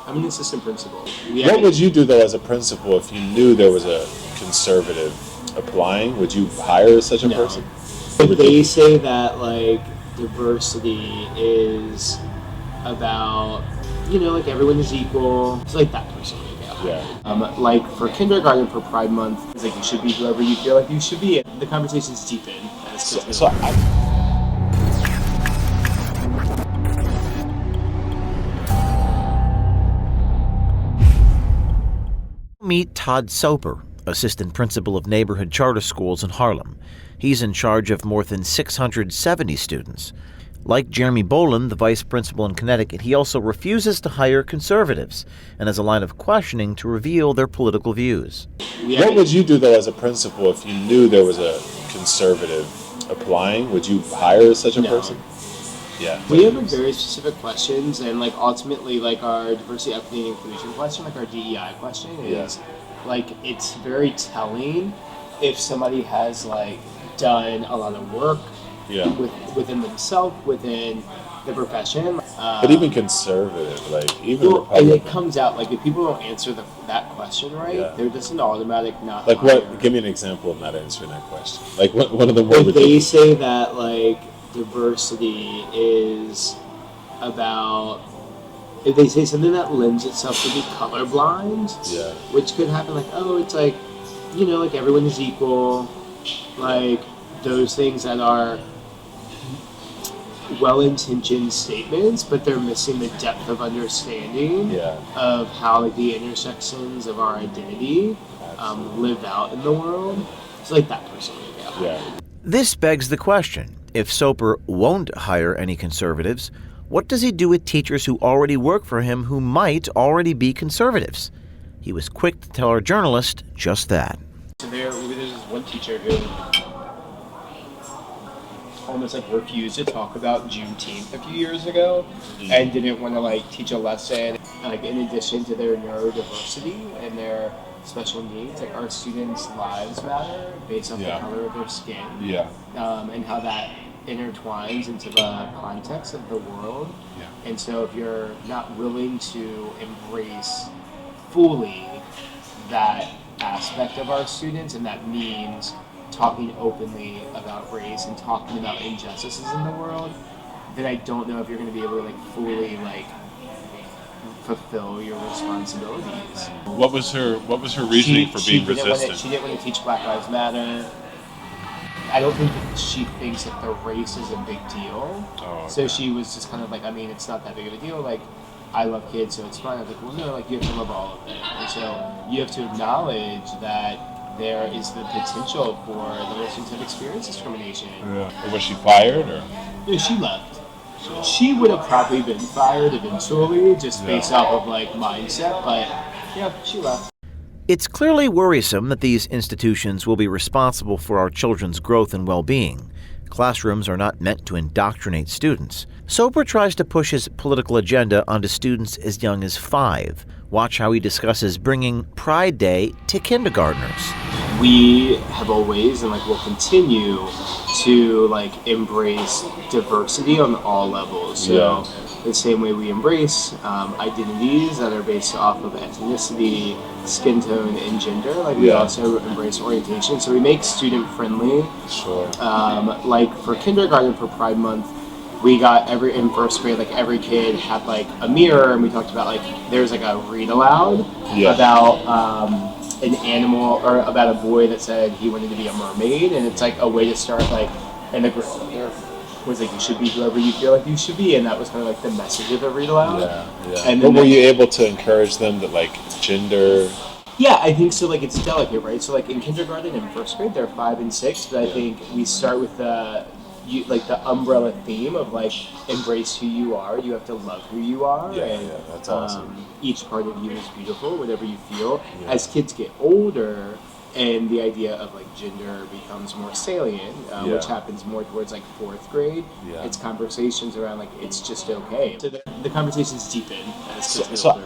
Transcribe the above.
I'm an assistant principal. What would you do, though, as a principal if you knew there was a conservative applying? Would you hire such a person? If they say that, like, diversity is about, like, everyone is equal, it's like that person. Yeah. Like, for kindergarten, for Pride Month, it's like you should be whoever you feel like you should be. The conversation's deepen. Meet Todd Soper, assistant principal of neighborhood charter schools in Harlem. He's in charge of more than 670 students. Like Jeremy Boland, the vice principal in Connecticut, he also refuses to hire conservatives and has a line of questioning to reveal their political views. What would you do, though, as a principal if you knew there was a conservative applying? Would you hire such a person? Yeah. We have very specific questions, and like ultimately, like our diversity, equity, and inclusion question, like our DEI question, is like it's very telling if somebody has like done a lot of work within themselves, within the profession. But even conservative, like even and it comes out like if people don't answer that question right, they're just an automatic not. Like hire. What? Give me an example of not answering that question. Like one of the more. If they say that like diversity is about, if they say something that lends itself to be colorblind, which could happen, like, oh, it's like, like everyone is equal, like those things that are well-intentioned statements, but they're missing the depth of understanding of how like the intersections of our identity live out in the world. It's like that person. This begs the question. If Soper won't hire any conservatives, what does he do with teachers who already work for him who might already be conservatives? He was quick to tell our journalist just that. So there's this one teacher who almost like refused to talk about Juneteenth a few years ago and didn't want to like teach a lesson like in addition to their neurodiversity and their special needs, like our students' lives matter based on the color of their skin, and how that intertwines into the context of the world. And so if you're not willing to embrace fully that aspect of our students, and that means talking openly about race and talking about injustices in the world, then I don't know if you're going to be able to like fully like fulfill your responsibilities. What was her reasoning for being resistant? She didn't want to teach Black Lives Matter. I don't think that she thinks that the race is a big deal. So she was just kind of like, I mean, it's not that big of a deal. Like, I love kids, so it's fine. I was like, well, no, like you have to love all of it. And so you have to acknowledge that there is the potential for the listeners to experience discrimination. Was she fired or? No, she left. She would have probably been fired eventually, just based off of like mindset, but she left. It's clearly worrisome that these institutions will be responsible for our children's growth and well-being. Classrooms are not meant to indoctrinate students. Soper tries to push his political agenda onto students as young as 5. Watch how he discusses bringing Pride Day to kindergartners. We have always and like will continue to like embrace diversity on all levels. So the same way we embrace identities that are based off of ethnicity, skin tone, and gender, like we also embrace orientation. So we make student friendly. Like for kindergarten, for Pride Month, we got in first grade, like every kid had like a mirror, and we talked about like there's like a read aloud about an animal or about a boy that said he wanted to be a mermaid, and it's like a way to start like, and the girl there was like, you should be whoever you feel like you should be, and that was kind of like the message of the read aloud. And but were you able to encourage them that like gender? Yeah, I think so. Like it's delicate, right? So like in kindergarten and first grade, they're 5 and 6, but I think we start with the umbrella theme of like embrace who you are. You have to love who you are. That's awesome. Each part of you is beautiful, whatever you feel. As kids get older, and the idea of like gender becomes more salient, which happens more towards like 4th grade. It's conversations around like it's just okay. So the conversations deepen as kids get older.